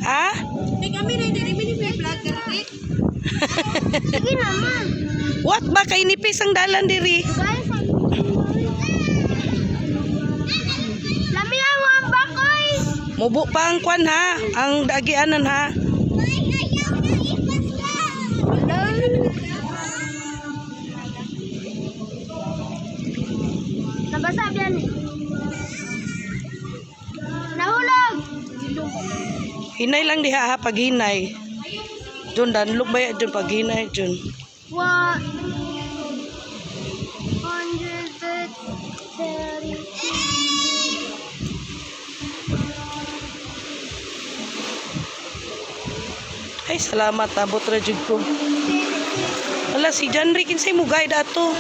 Ha? May kami na hindi may vlogger eh. Sige naman. What ba kay nipis ang dalan diri? Guys, lami lang ang bakoy. Mubo pa ang kwan ha, ang dagianan ha. Nabasa yan. Nahulog. Hinay lang diha ha, pag hinay. Jun, danlog ba yan? Jun, pag hinay, Jun. What? 130. Ay, salamat, abot ra jud ko. Wala, si John Rick, kinsay mo guide ato.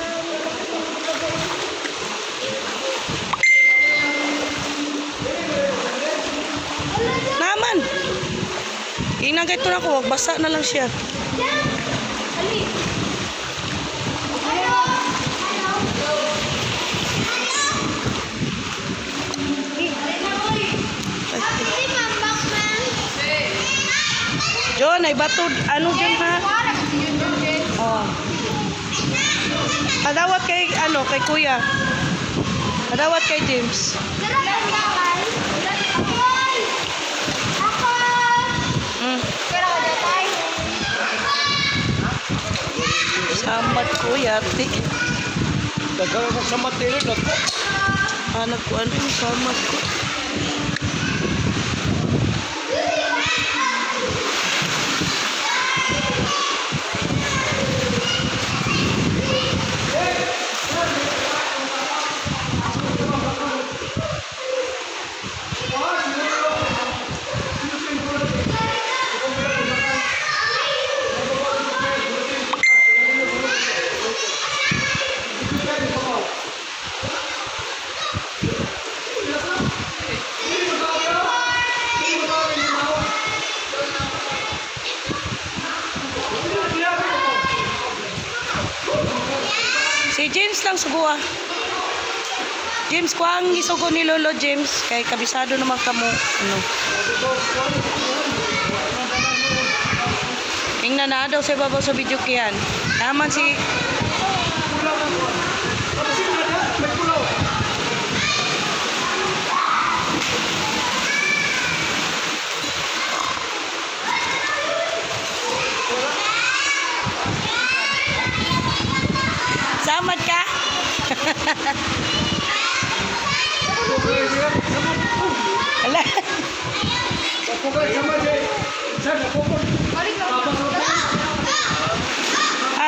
Naman. Inagay to na ko, basa na lang siya. John, ay bato, ano dyan ha? Oh. Kadawat kay, kay kuya. Kadawat kay James. Samat ko, yati. Daghan mo sa matero, daghan. Anak ko, ano yung samat ko? Si James lang suguha. James, kuang isugo ni Lolo James. Kay kabisado naman kamo. Ano? Tingnan na daw sa babaw sa video kiyan. Naman si... Samad ka? Ala.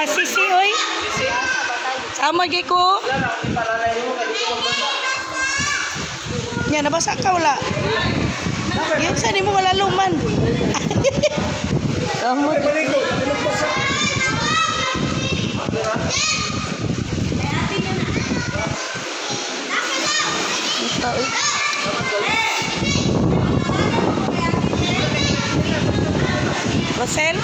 Sisi oy. Samad kay ko. Nya nabasa ka wala. Yun sa nimo malaluman. Kamu Rosel?